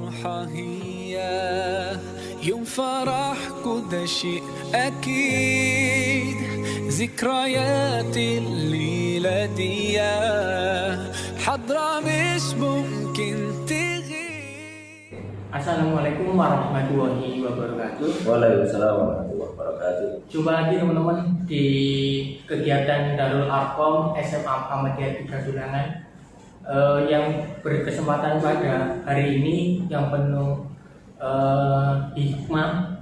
فرحة هي يوم فرحكوا ده شيء أكيد ذكريات الليلة دي حضرة مش ممكن تغيب. Assalamualaikum warahmatullahi wabarakatuh. Waalaikumsalam warahmatullahi wabarakatuh. Jumpa lagi teman-teman di kegiatan Darul Arqam SMA Ahmadiyah 3 Tulangan yang berkesempatan pada hari ini yang penuh hikmah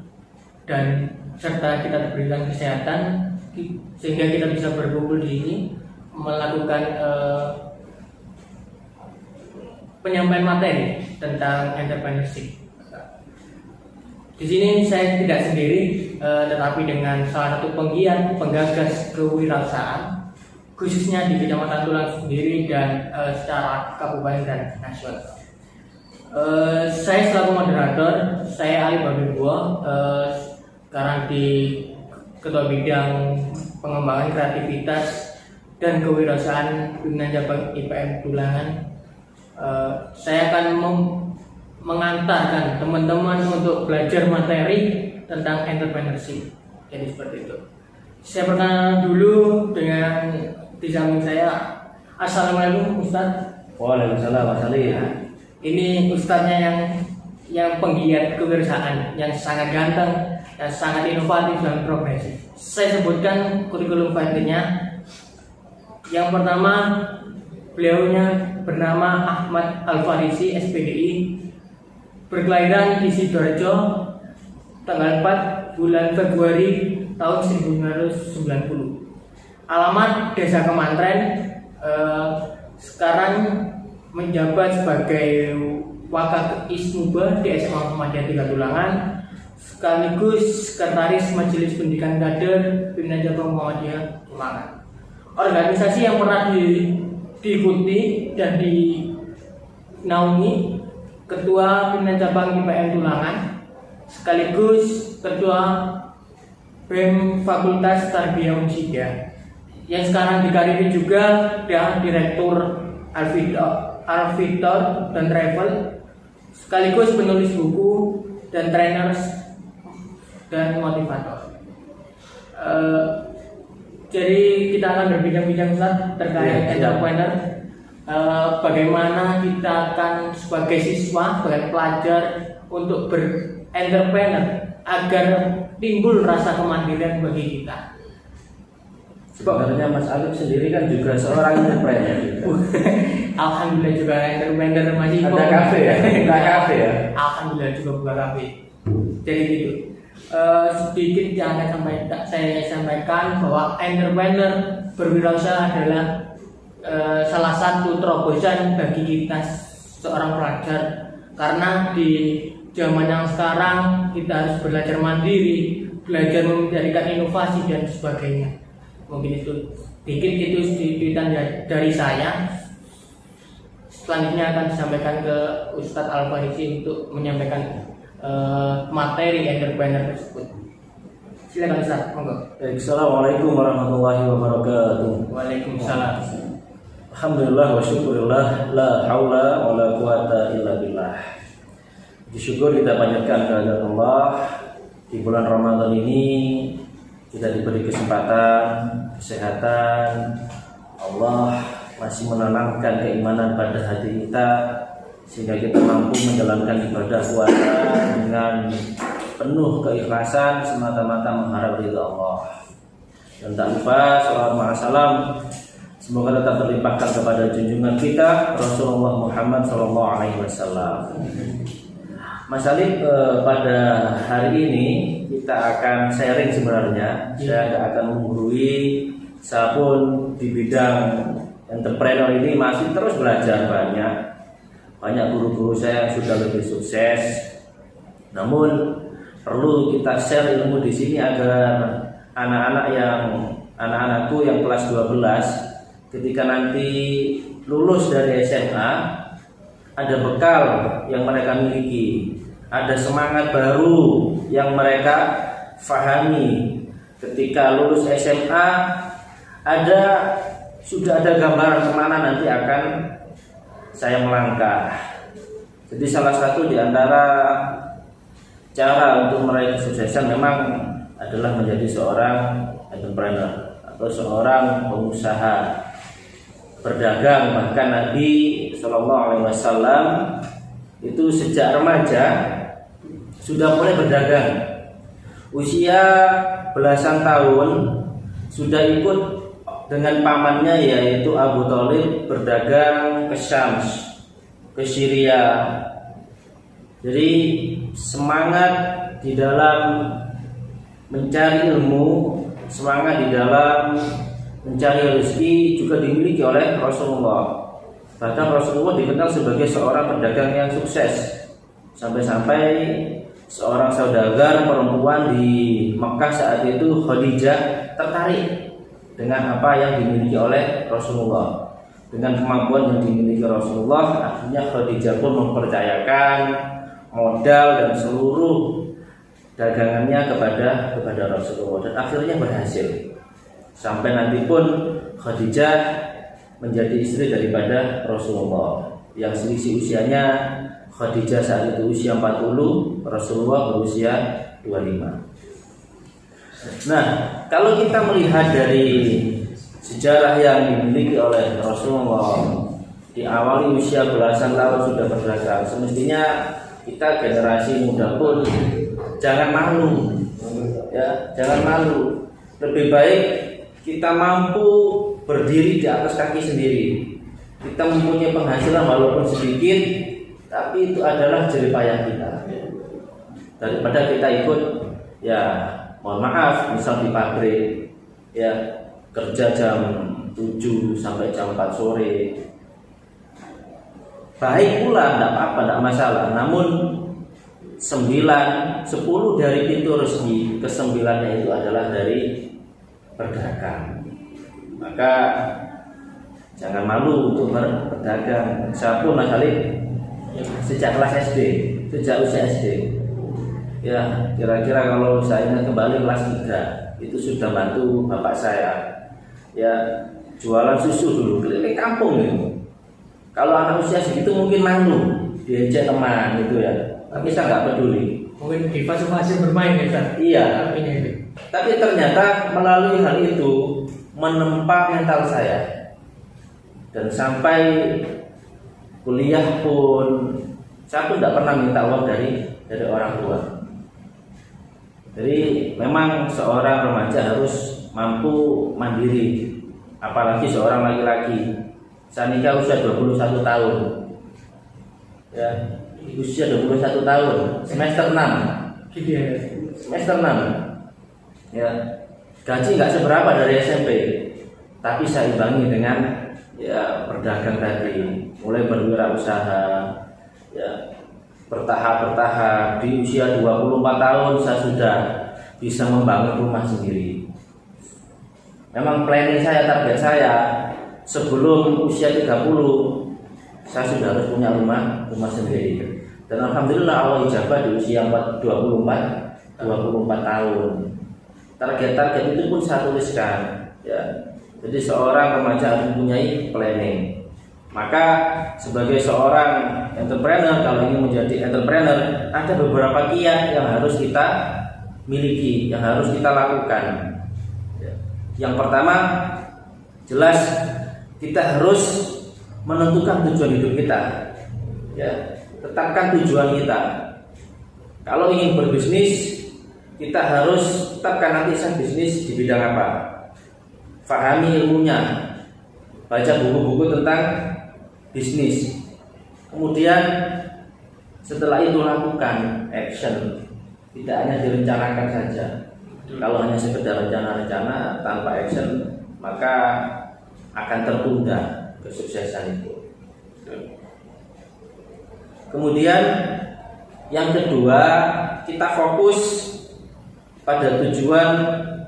dan serta kita diberikan kesehatan sehingga kita bisa berkumpul di sini melakukan penyampaian materi tentang entrepreneurship. Di sini saya tidak sendiri, tetapi dengan salah satu penggiat penggagas kewirausahaan, khususnya di Kecamatan Tulang sendiri dan secara kabupaten dan nasional. Saya selaku moderator, saya Ali Babibuwa, sekarang di Ketua Bidang Pengembangan Kreativitas dan Kewirausahaan Pimpinan Cabang IPM Tulangan. Saya akan mengantarkan teman-teman untuk belajar materi tentang entrepreneurship. Jadi seperti itu. Saya perkenalkan dulu dengan di samping saya. Assalamualaikum Ustaz. Waalaikumsalam Mas Ali. Ini Ustaznya yang penggiat kewirausahaan, yang sangat ganteng, yang sangat inovatif dan progresif. Saya sebutkan kurikulum vitae-nya. Yang pertama, beliaunya bernama Ahmad Al-Farisi, SPDI, berkelahiran di Sidoarjo, tanggal 4 bulan Februari tahun 1990. Alamat Desa Kemantren, sekarang menjabat sebagai Wakil Ismuba di SMA Ahmadiyah 3 Tulangan, sekaligus Sekretaris Majelis Pendidikan Kader Pimpinan Cabang Muhammadiyah Tulangan. Organisasi yang pernah diikuti dan dinaungi Ketua Pimpinan Cabang IPM Tulangan, sekaligus Ketua BEM Fakultas Tarbiyah Unsyiah, yang sekarang dikariri juga dan Direktur Alfitor dan Travel, sekaligus penulis buku dan trainer dan motivator. Jadi kita akan berbincang-bincang terkait entrepreneur. Bagaimana kita akan sebagai siswa, sebagai pelajar untuk berentrepreneur agar timbul rasa kemandirian bagi kita. Sebenarnya Mas Alif sendiri kan juga seorang entrepreneur. Alhamdulillah juga entrepreneur masih ada kafe ya? Buka kafe ya? Alhamdulillah juga buka kafe. Jadi gitu. Sedikit yang saya sampaikan bahwa entrepreneur berwirausaha adalah salah satu terobosan bagi kita seorang pelajar, karena di zaman yang sekarang kita harus belajar mandiri, belajar mencarikan inovasi dan sebagainya. Mungkin itu sedikit itu cuitan dari saya. Selanjutnya akan disampaikan ke Ustadz Al-Farisi untuk menyampaikan materi entrepreneur tersebut. Silakan Ustadz, monggo. Assalamualaikum warahmatullahi wabarakatuh. Waalaikumsalam. Alhamdulillah wa syukurillah, la haula wa la quwata illa billah. Syukur kita panjatkan kehadirat Allah. Di bulan Ramadan ini kita diberi kesempatan, kesehatan. Allah masih menanamkan keimanan pada hati kita sehingga kita mampu menjalankan ibadah puasa dengan penuh keikhlasan semata-mata mengharap ridha Allah. Dan tak lupa salawat ma'asalam semoga tetap terlimpahkan kepada junjungan kita Rasulullah Muhammad SAW. Mas Alif, pada hari ini kita akan sharing sebenarnya. Saya tidak akan menggurui, saya pun di bidang entrepreneur ini masih terus belajar banyak guru-guru saya yang sudah lebih sukses. Namun perlu kita share ilmu di sini agar anak-anakku yang kelas 12 ketika nanti lulus dari SMA ada bekal yang mereka miliki, ada semangat baru yang mereka fahami. Ketika lulus SMA sudah ada gambaran kemana nanti akan saya melangkah. Jadi salah satu di antara cara untuk meraih kesuksesan memang adalah menjadi seorang entrepreneur atau seorang pengusaha berdagang. Bahkan Nabi Shallallahu Alaihi Wasallam itu sejak remaja sudah mulai berdagang. Usia belasan tahun sudah ikut dengan pamannya yaitu Abu Thalib berdagang ke Syam, ke Syria. Jadi semangat di dalam mencari ilmu, semangat di dalam mencari rezeki juga dimiliki oleh Rasulullah. Bahkan Rasulullah dikenal sebagai seorang pedagang yang sukses. Sampai-sampai seorang saudagar perempuan di Mekah saat itu, Khadijah, tertarik dengan apa yang dimiliki oleh Rasulullah. Dengan kemampuan yang dimiliki Rasulullah, akhirnya Khadijah pun mempercayakan modal dan seluruh dagangannya kepada Rasulullah, dan akhirnya berhasil. Sampai nanti pun Khadijah menjadi istri daripada Rasulullah, yang selisih usianya Khadijah saat itu usia 40, Rasulullah berusia 25. Nah, kalau kita melihat dari sejarah yang dimiliki oleh Rasulullah, diawali usia belasan tahun sudah berdagang, semestinya kita generasi muda pun jangan malu, ya, jangan malu. Lebih baik kita mampu berdiri di atas kaki sendiri. Kita mempunyai penghasilan walaupun sedikit, tapi itu adalah jerih payah kita. Daripada kita ikut, ya mohon maaf, misal di pabrik, ya kerja jam 7 sampai jam 4 sore. Baik pula, tidak apa-apa, tidak masalah. Namun 10 dari pintu rezeki, ke-9-nya itu adalah dari berdagang. Maka jangan malu untuk berdagang. Saya pun Mas Khalid sejak kelas SD, sejak usia SD, ya kira-kira kalau saya ingat kembali kelas 3 itu sudah bantu bapak saya, ya jualan susu dulu keliling kampung gitu. Kalau anak usia segitu mungkin malu diajak teman gitu ya, tapi saya nggak peduli. Mungkin di fase-fase bermain ya Ustaz. Iya. Itu. Tapi ternyata melalui hal itu menempa mental saya, dan sampai kuliah pun saya pun tidak pernah minta uang dari orang tua. Jadi memang seorang remaja harus mampu mandiri, apalagi seorang laki-laki. Saya nikah usia 21 tahun, ya usia 21 tahun, semester 6, semester 6, ya gaji nggak seberapa dari SMP, tapi saya imbangi dengan ya berdagang tadi, mulai berwirausaha, ya bertahap di usia 24 tahun saya sudah bisa membangun rumah sendiri. Memang planning saya, target saya sebelum usia 30 saya sudah harus punya rumah sendiri. Dan alhamdulillah Allah ijabah di usia 24 tahun. Target-target itu pun saya tuliskan, ya. Jadi seorang remaja harus mempunyai planning. Maka sebagai seorang entrepreneur, kalau ingin menjadi entrepreneur, ada beberapa kiat yang harus kita miliki, yang harus kita lakukan. Yang pertama, jelas kita harus menentukan tujuan hidup kita, ya, tetapkan tujuan kita. Kalau ingin berbisnis, kita harus tetapkan nanti saya bisnis di bidang apa, fahami ilmunya, baca buku-buku tentang bisnis. Kemudian setelah itu lakukan action, tidak hanya direncanakan saja. Kalau hanya sekedar rencana-rencana tanpa action, maka akan tertunda kesuksesan itu. Kemudian yang kedua, kita fokus pada tujuan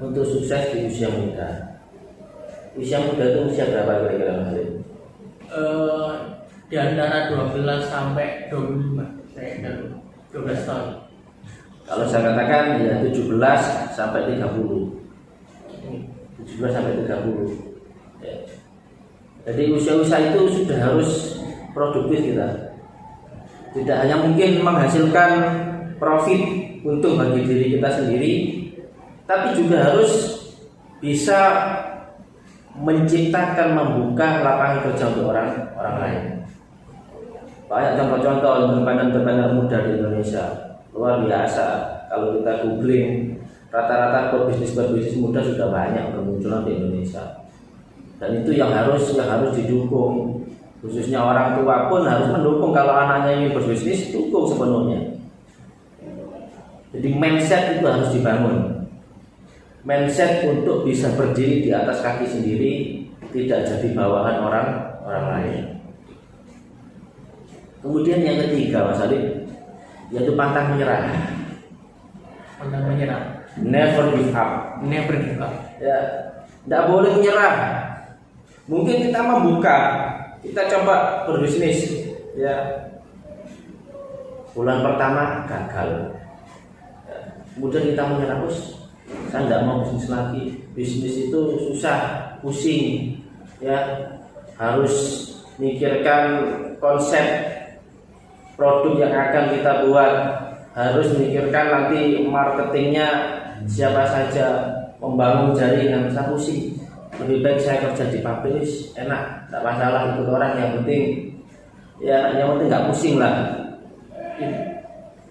untuk sukses di usia muda. Usia muda itu usia berapa kira-kira? Di antara 12 sampai 25, saya 12 tahun. Kalau saya katakan ya 17 sampai 30. 17 sampai 30. Ya. Jadi usia-usia itu sudah harus produktif kita. Tidak hanya mungkin menghasilkan profit untung bagi diri kita sendiri, tapi juga harus bisa menciptakan, membuka lapangan kerja untuk orang lain. Banyak contoh-contoh entrepreneur muda di Indonesia, luar biasa. Kalau kita googling, rata-rata pebisnis muda sudah banyak bermunculan di Indonesia. Dan itu yang harus didukung. Khususnya orang tua pun harus mendukung. Kalau anaknya ingin berbisnis, dukung sepenuhnya. Jadi mindset itu harus dibangun. Mindset untuk bisa berdiri di atas kaki sendiri, tidak jadi bawahan orang lain. Kemudian yang ketiga, Mas Alif, yaitu pantang menyerah. Pantang menyerah. Never give up. Never give up. Ya, tidak boleh menyerah. Mungkin kita membuka, kita coba berbisnis, ya. Bulan pertama gagal. Ya. Kemudian kita menyerah, saya tidak mau bisnis lagi. Bisnis itu susah, pusing, ya. Harus mikirkan konsep produk yang akan kita buat, harus mikirkan nanti marketingnya siapa saja, membangun jaringan, saya pusing. Lebih baik saya kerja di pabrik, enak, tidak masalah ikut orang, yang penting nggak pusing lah.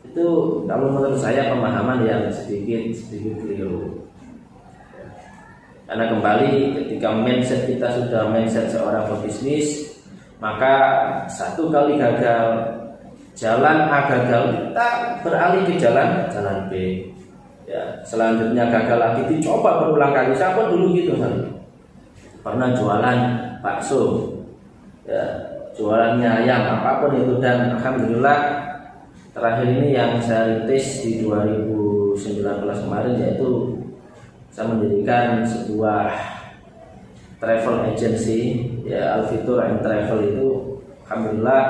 Itu kalau menurut saya pemahaman yang sedikit keliru. Karena kembali ketika mindset kita sudah mindset seorang pebisnis, maka satu kali gagal, jalan A gagal, kita beralih ke jalan B. Ya, selanjutnya gagal lagi, dicoba berulang kali. Saya pun dulu gitu kan. Pernah jualan bakso, ya, jualannya ayam, apapun itu, dan alhamdulillah terakhir ini yang saya rintis di 2019 kemarin, yaitu saya mendirikan sebuah travel agency, ya, Alfitur and Travel itu. Alhamdulillah,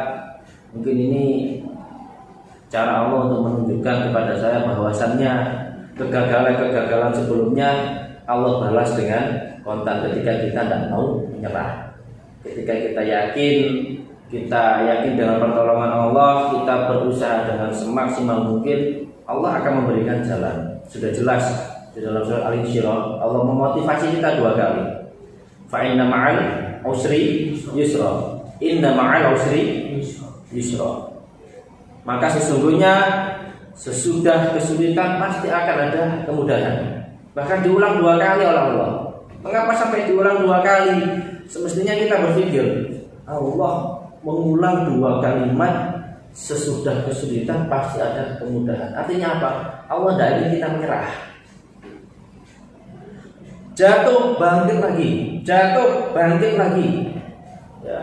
mungkin ini cara Allah untuk menunjukkan kepada saya bahwasannya kegagalan sebelumnya Allah balas dengan kontan ketika kita tidak mau menyerah. Ketika kita yakin dengan pertolongan Allah, kita berusaha dengan semaksimal mungkin, Allah akan memberikan jalan. Sudah jelas di dalam surah Al-Insyirah, Allah memotivasi kita 2 kali. Fa inna ma'al usri yusra. Inna ma'al usri yusra. Maka sesungguhnya sesudah kesulitan pasti akan ada kemudahan. Bahkan diulang 2 kali oleh Allah. Mengapa sampai diulang 2 kali? Semestinya kita berpikir, Allah mengulang 2 kalimat sesudah kesulitan pasti ada kemudahan. Artinya apa? Allah tidak ingin kita menyerah. Jatuh bangkit lagi, jatuh bangkit lagi. Ya.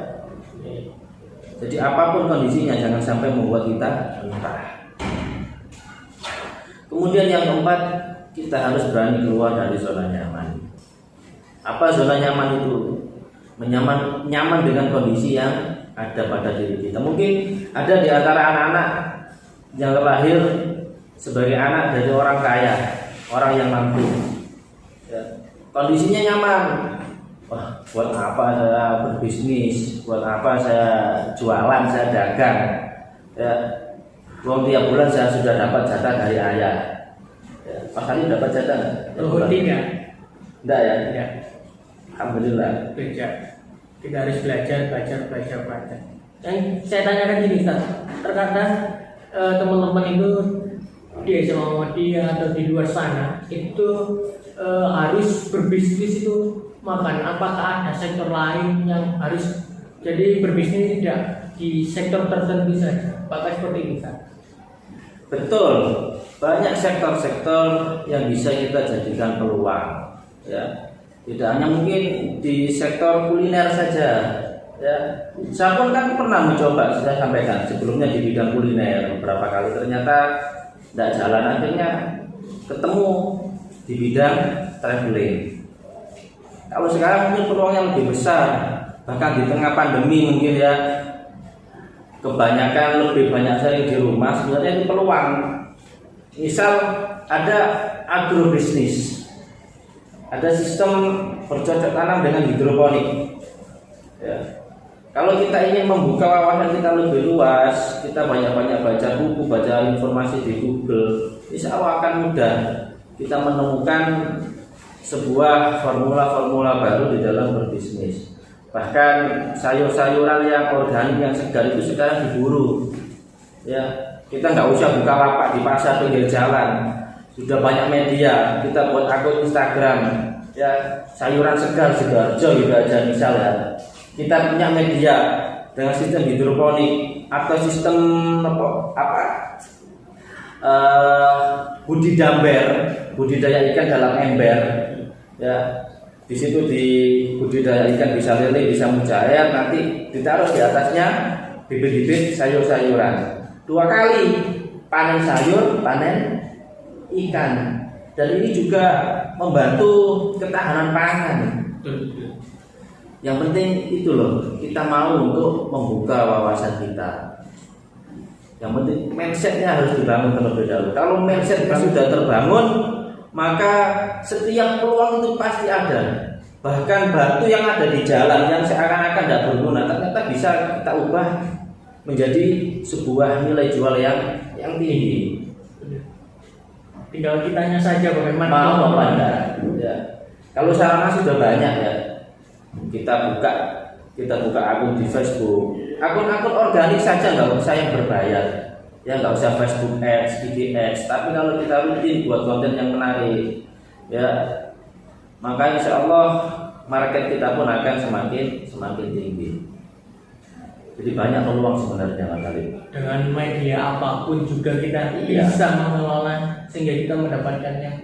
Jadi apapun kondisinya jangan sampai membuat kita menyerah. Kemudian yang keempat, kita harus berani keluar dari zona nyaman. Apa zona nyaman itu? Nyaman dengan kondisi yang ada pada diri kita. Mungkin ada di antara anak-anak yang lahir sebagai anak dari orang kaya, orang yang mampu, ya, kondisinya nyaman. Wah, buat apa saya berbisnis? Buat apa saya jualan, saya dagang? Ya, uang tiap bulan saya sudah dapat jatah dari ayah. Ya, Pak Khalid dapat jatah nggak? Tidak. Enggak ya? Ya. Alhamdulillah. Kita harus belajar. Yang saya tanyakan gini, Ustaz, terkadang teman-teman itu di SMA Muhammadiyah atau di luar sana itu harus berbisnis itu makan. Apakah ada sektor lain yang harus jadi berbisnis tidak di sektor tertentu saja? Apakah seperti itu, Ustaz? Betul. Banyak sektor-sektor yang bisa kita jadikan peluang. Ya. Tidak hanya mungkin di sektor kuliner saja, ya. Saya pun kan pernah mencoba, saya sampaikan sebelumnya di bidang kuliner beberapa kali, ternyata tidak jalan. Akhirnya ketemu di bidang traveling. Kalau sekarang mungkin peluangnya lebih besar, bahkan di tengah pandemi mungkin ya, kebanyakan lebih banyak sering di rumah, sebenarnya itu peluang. Misal ada agrobisnis, ada sistem bercocok tanam dengan hidroponik, ya. Kalau kita ingin membuka wawasan kita lebih luas, kita banyak-banyak baca buku, baca informasi di Google, insya Allah akan mudah kita menemukan sebuah formula-formula baru di dalam berbisnis. Bahkan sayur-sayuran yang organik yang segar itu sekarang diburu. Ya, kita nggak usah buka lapak di pasar pinggir jalan. Sudah banyak media. Kita buat akun Instagram. Ya, sayuran segar Sidoarjo gitu aja misalnya. Kita punya media dengan sistem hidroponik atau sistem budidaya ikan dalam ember. Ya, di situ di budidaya ikan bisa lele, bisa mujair, nanti ditaruh di atasnya bibit-bibit sayur-sayuran. 2 kali panen sayur, panen ikan. Dan ini juga membantu ketahanan pangan. Yang penting itu loh, kita mau untuk membuka wawasan kita. Yang penting mindsetnya harus dibangun terlebih dahulu. Kalau mindsetnya sudah terbangun, maka setiap peluang itu pasti ada. Bahkan batu yang ada di jalan yang seakan-akan tidak berguna, ternyata bisa kita ubah menjadi sebuah nilai jual yang tinggi. Tinggal kitanya saja bagaimana mau memandang. Ya. Kalau sarana sudah banyak ya, kita buka akun di Facebook, akun-akun organik saja, nggak usah yang berbayar. Ya, nggak usah Facebook Ads, IG Ads, tapi kalau kita rutin buat konten yang menarik, ya, maka insya Allah market kita pun akan semakin tinggi. Jadi banyak peluang sebenarnya Mas Alif. Dengan media apapun juga kita bisa mengelola sehingga kita mendapatkan yang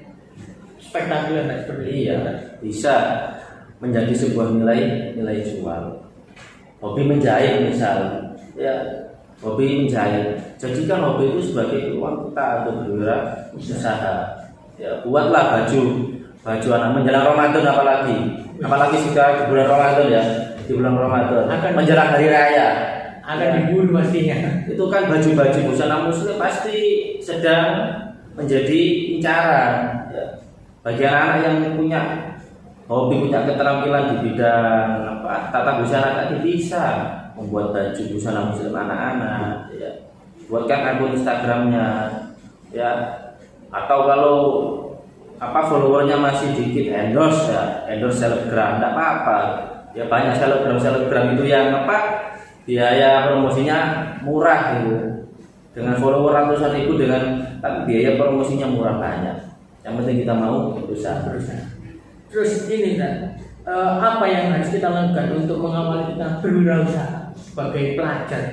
spektakuler seperti itu. Bisa menjadi sebuah nilai jual. Hobi menjahit misal, ya. Hobi menjahit. Jadikan hobi itu sebagai peluang kita untuk bergerak usaha. Ya, buatlah baju anak menjelang Ramadan apalagi jika di bulan Ramadan ya, di bulan Ramadan menjelang hari raya akan diburu pastinya. Itu kan baju-baju busana muslim pasti sedang menjadi incaran. Ya. Bagi anak-anak yang punya hobi, punya keterampilan di bidang tata busana tadi bisa membuat baju busana muslim anak-anak, ya. Buatkan akun Instagramnya, ya. Atau kalau followernya masih dikit, endorse selebgram, tidak apa-apa. Ya, banyak selebgram itu yang biaya promosinya murah gitu. Dengan follower ratusan ribu tapi biaya promosinya murah banyak. Yang penting kita mau berusaha. Terus ini kan, apa yang harus kita lakukan untuk mengawali kita berwirausaha sebagai pelajar?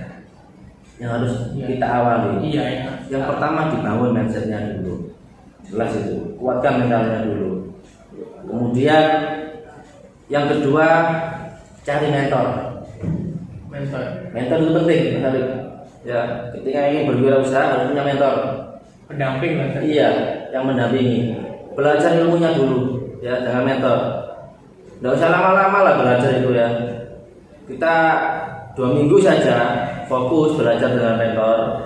Yang harus kita awali. Iya. Yang pertama dibangun mindsetnya dulu. Jelas itu. Kuatkan mentalnya dulu. Kemudian yang kedua cari mentor. Mentor itu penting, Mas. Ya, ketika ingin berwirausaha harus punya mentor. Pendamping lah. Iya, yang mendampingi. Belajar ilmunya dulu. Ya, dengan mentor. Tidak usah lama-lama lah belajar itu ya. Kita 2 minggu saja fokus belajar dengan mentor,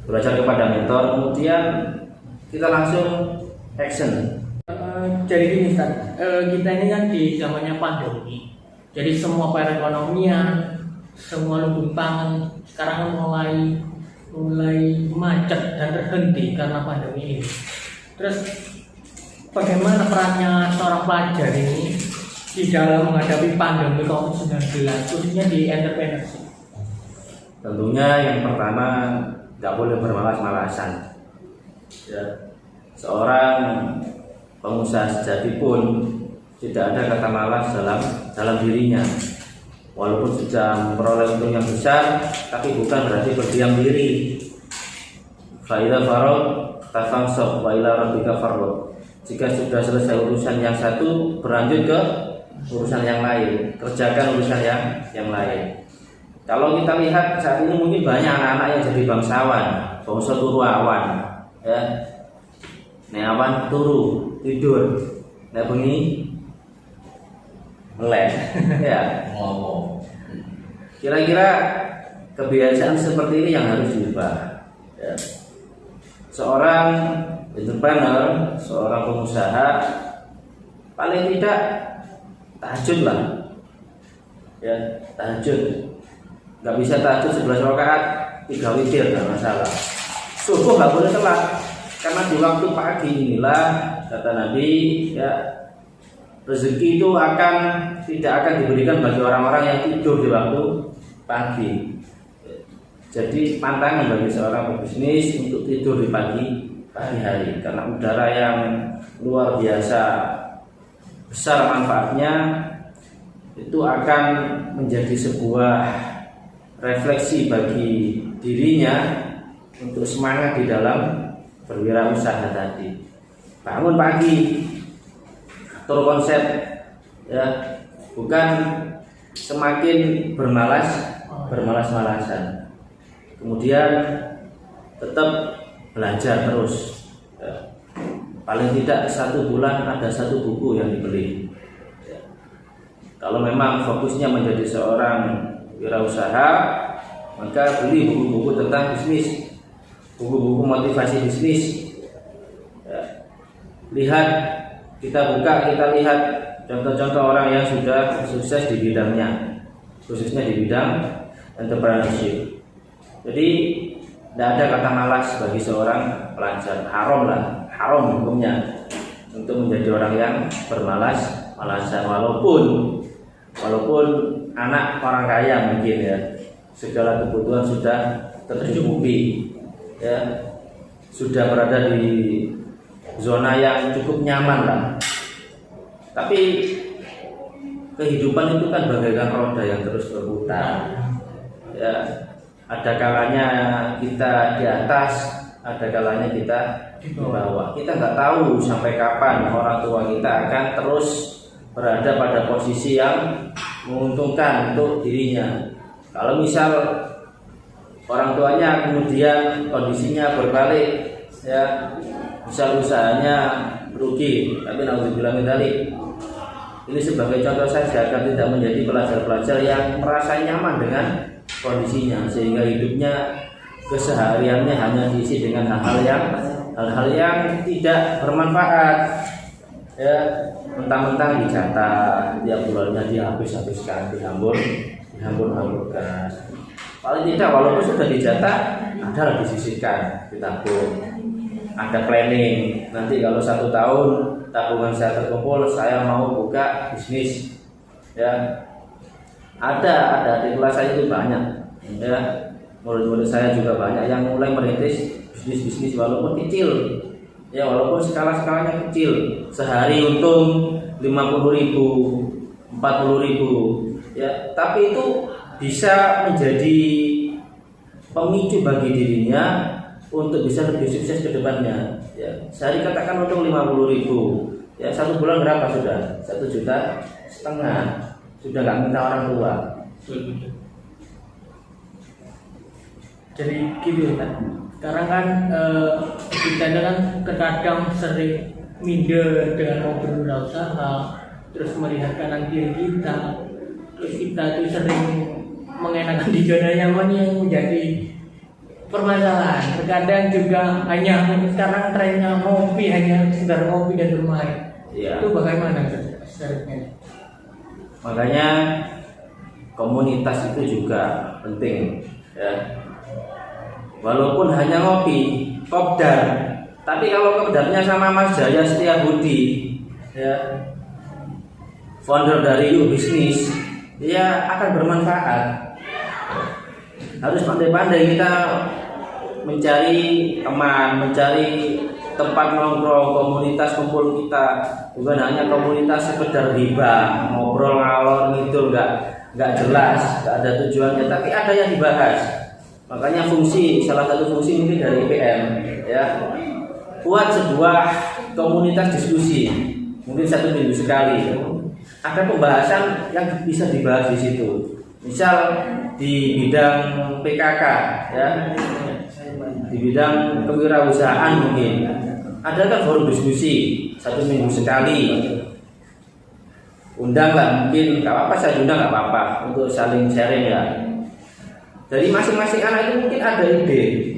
belajar kepada mentor, kemudian kita langsung action. Jadi gini Ustaz, kita ini kan di zamannya pandemi. Jadi semua perekonomian, semua lumbung pangan sekarang mulai macet dan terhenti karena pandemi ini. Terus bagaimana perannya seorang pelajar ini di dalam menghadapi pandemi COVID-19 khususnya di entrepreneurship? Tentunya yang pertama nggak boleh bermalas-malasan. Ya, seorang pengusaha sejati pun tidak ada kata malas dalam dirinya. Walaupun sudah memperoleh untung yang besar, tapi bukan berarti berdiam diri. Fa idza faragh tafansab wa ila rabbika farghab. Jika sudah selesai urusan yang satu, berlanjut ke urusan yang lain, kerjakan urusan yang lain. Kalau kita lihat saat ini mungkin banyak anak-anak yang jadi bangsawan, bangsa turu awan, ya. Nek awan turu tidur, nek bengi melek, ya. Kira-kira kebiasaan seperti ini yang harus diubah. Ya. Seorang entrepreneur, seorang pengusaha paling tidak tahajud lah, ya, tahajud. nggak bisa tahajud 11 rakaat 3 witir nggak masalah. Subuh nggak boleh telat, karena di waktu pagi inilah kata Nabi ya, rezeki itu tidak akan diberikan bagi orang-orang yang tidur di waktu pagi. Jadi pantangan bagi seorang pebisnis untuk tidur di pagi hari, karena udara yang luar biasa besar manfaatnya, itu akan menjadi sebuah refleksi bagi dirinya untuk semangat di dalam berwirausaha tadi. Bangun pagi, atur konsep ya, bukan semakin bermalas-malasan. Kemudian tetap belajar terus ya. Paling tidak 1 bulan ada 1 buku yang dibeli ya. Kalau memang fokusnya menjadi seorang wirausaha, maka beli buku-buku tentang bisnis, buku-buku motivasi bisnis ya. Kita lihat contoh-contoh orang yang sudah sukses di bidangnya, khususnya di bidang entrepreneurship. Jadi tidak ada kata malas bagi seorang pelajar. Haram hukumnya untuk menjadi orang yang bermalas-malasan, walaupun anak orang kaya mungkin ya, segala kebutuhan sudah tercukupi ya, sudah berada di zona yang cukup nyaman lah. Tapi kehidupan itu kan bagaikan roda yang terus berputar ya. Ada kalanya kita di atas, ada kalanya kita di bawah. Kita nggak tahu sampai kapan orang tua kita akan terus berada pada posisi yang menguntungkan untuk dirinya. Kalau misal orang tuanya kemudian kondisinya berbalik ya, misal usahanya rugi, tapi naudzubillah min dzalik. Ini sebagai contoh saja agar tidak menjadi pelajar-pelajar yang merasa nyaman dengan kondisinya, sehingga hidupnya kesehariannya hanya diisi dengan hal-hal yang tidak bermanfaat ya, mentang-mentang dijatah tiap bulannya dihabiskan, dihamburkan. Paling tidak walaupun sudah dijatah, ada disisihkan, ditabung, ada planning. Nanti kalau 1 tahun tabungan saya terkumpul, saya mau buka bisnis ya. Ada di kelas saya itu banyak ya, murid-murid saya juga banyak yang mulai merintis bisnis walaupun kecil ya, walaupun skalanya kecil, sehari untung 50.000, 40.000 ya, tapi itu bisa menjadi pemicu bagi dirinya untuk bisa lebih sukses ke depannya ya. Sehari katakan untung 50.000 ya, 1 bulan berapa sudah? 1,5 juta, sudah nggak minta orang tua. Jadi gitu kan. Sekarang kan kita kan terkadang sering minder dengan mau berwirausaha, terus melihat kanan kiri kita, terus kita itu sering mengenakan di zona nyaman yang menjadi permasalahan. Terkadang juga hanya sekarang trennya ngopi, hanya sekedar ngopi dan bermain. Ya. Itu bagaimana seharusnya? Makanya komunitas itu juga penting ya. Walaupun hanya ngopi, kopdar, tapi kalau kopdarnya sama Mas Jaya Setiabudi ya, founder dari You Business, ya akan bermanfaat. Harus pandai-pandai kita mencari teman, mencari tempat nongkrong, komunitas kumpul kita, bukan hanya komunitas sekedar riba, ngobrol ngalor ngidul nggak jelas, nggak ada tujuannya, tapi ada yang dibahas. Makanya salah satu fungsi mungkin dari IPM ya, buat sebuah komunitas diskusi, mungkin 1 minggu sekali, ada pembahasan yang bisa dibahas di situ. Misal di bidang PKK ya, di bidang kewirausahaan mungkin ada kan forum diskusi 1 minggu sekali. Undanglah, mungkin nggak apa-apa, saya undang nggak apa-apa untuk saling sharing ya. Dari masing-masing anak itu mungkin ada ide,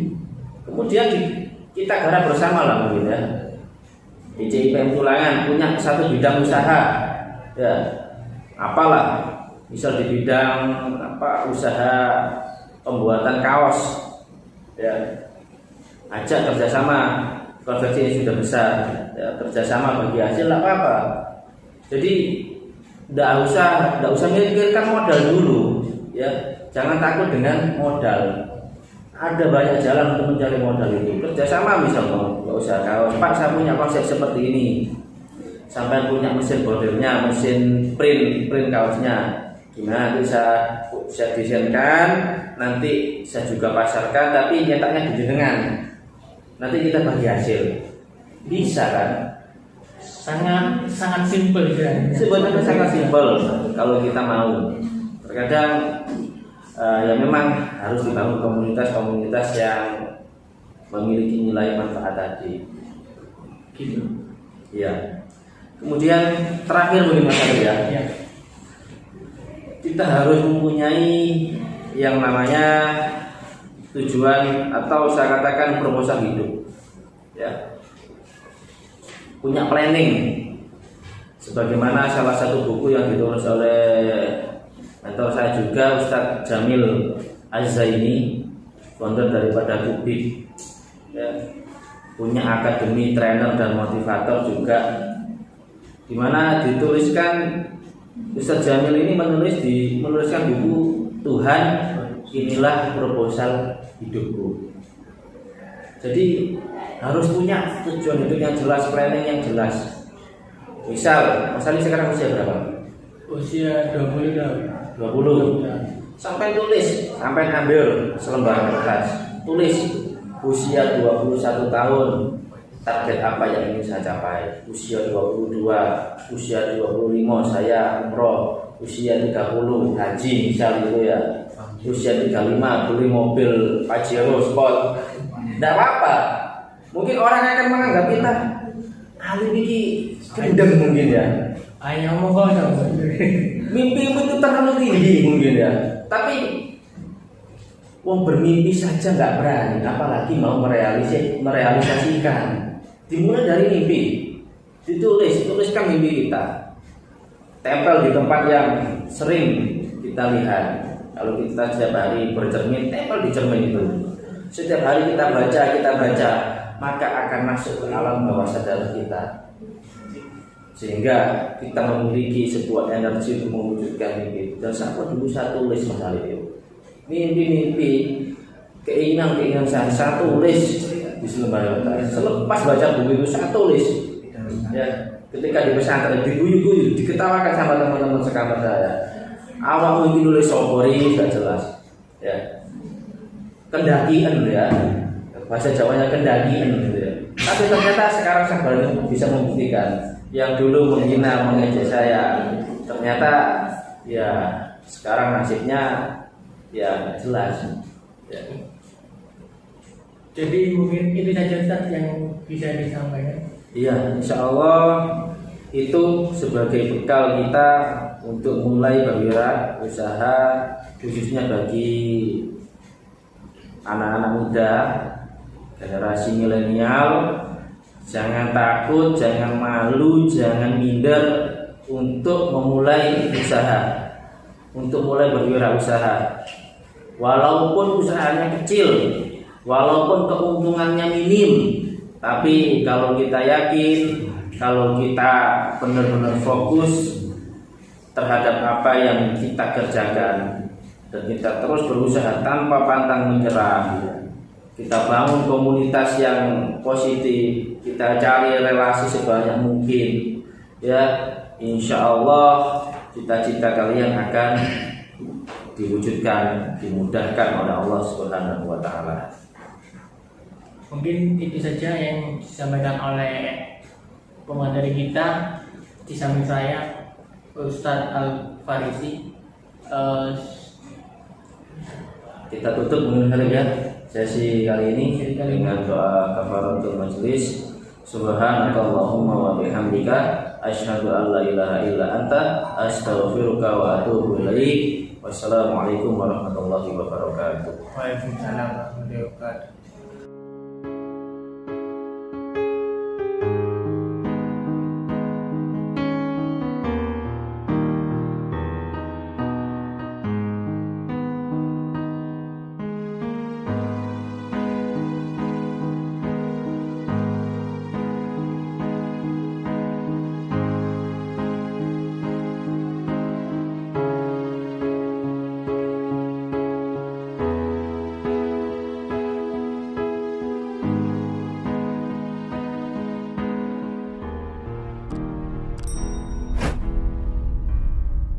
kemudian kita garap bersama lah mungkin ya. ICIPM Tulangan punya 1 bidang usaha ya, apalah misal di bidang usaha pembuatan kaos, ya, ajak kerjasama. Konveksi ini sudah besar, ya, kerjasama bagi hasil nggak apa-apa. Jadi nggak usah mikirkan modal dulu, ya. Jangan takut dengan modal. Ada banyak jalan untuk mencari modal itu. Kerjasama misalnya, nggak usah kaos. Pak, saya punya konsep seperti ini. Sampai punya mesin bordirnya, mesin print kaosnya. Gimana bisa desainkan? Nanti saya juga pasarkan, tapi nyetaknya di jenengan. Nanti kita bagi hasil. Bisa kan? Sangat simpel sebenarnya sangat simpel kalau kita mau. Terkadang ya memang harus dibangun komunitas yang memiliki nilai manfaat tadi. Gitu. Ya. Kemudian terakhir mungkin Mas Ari ya. Ya. Kita harus mempunyai yang namanya tujuan atau saya katakan proposal hidup. Ya. Punya planning. Sebagaimana salah satu buku yang ditulis oleh mentor saya juga, Ustadz Jamil Az-Zaini, founder daripada Kubik, ya, punya akademi trainer dan motivator juga, dimana dituliskan Ustadz Jamil ini menuliskan buku Tuhan inilah proposal hidupku. Jadi harus punya tujuan hidup yang jelas, planning yang jelas. Misal, Mas Ali sekarang usia berapa? Usia 20 tahun. 20. Sampai tulis, sampai ambil selembar kertas. Tulis usia 21 tahun, target apa yang ingin saya capai. Usia 22, usia 25 saya umroh, usia 30 haji misal itu ya. Usia 35 beli mobil Pajero Sport. Tidak apa-apa. Mungkin orang akan menganggap kita Ali ini gendeng mungkin ya. Ayo ngomong kok. Mimpi itu terlalu tinggi mungkin ya. Tapi wong bermimpi saja nggak berani, apalagi mau merealisasikan. Dimulai dari mimpi. Tuliskan mimpi kita. Tempel di tempat yang sering kita lihat. Kalau kita setiap hari bercermin, tempel di cermin itu. Setiap hari kita baca, maka akan masuk ke alam bawah sadar kita. Sehingga kita memiliki sebuah energi untuk mewujudkan mimpi. Dan saya tulis masalah itu. Mimpi-mimpi, keinginan saya tulis di selembar kertas. Selepas baca buku itu saya tulis. Ya, ketika di pesantren diguyu-guyu, diketawakan sama teman-teman sekamar saya. Awak mungkin nulis sopori sudah jelas. Ya. Kendakian ya. Bahasa Jawanya kendakian gitu ya. Tapi ternyata sekarang saya bisa membuktikan yang dulu menghina mengejek saya, ternyata ya sekarang nasibnya ya jelas. Ya. Jadi mungkin itu saja Ustaz yang bisa disampaikan. Iya, insya Allah itu sebagai bekal kita untuk mulai berwira usaha, khususnya bagi anak-anak muda, generasi milenial. Jangan takut, jangan malu, jangan minder untuk memulai usaha, untuk mulai berwirausaha. Walaupun usahanya kecil, walaupun keuntungannya minim, tapi kalau kita yakin, kalau kita benar-benar fokus terhadap apa yang kita kerjakan dan kita terus berusaha tanpa pantang menyerah, kita bangun komunitas yang positif, kita cari relasi sebanyak mungkin, ya insya Allah cita-cita kalian akan diwujudkan, dimudahkan oleh Allah Subhanahu wa Ta'ala. Mungkin itu saja yang disampaikan oleh pemateri kita. Di samping saya Ustadz Al-Farisi. Kita tutup mungkin ya sesi kali ini dengan doa kafaratul majelis. Subhanakallahumma wa bihamdika asyhadu an la ilaha illa anta astaghfiruka wa atubu ilaik. Wassalamualaikum warahmatullahi wabarakatuh. Waalaikumsalam warahmatullahi wabarakatuh.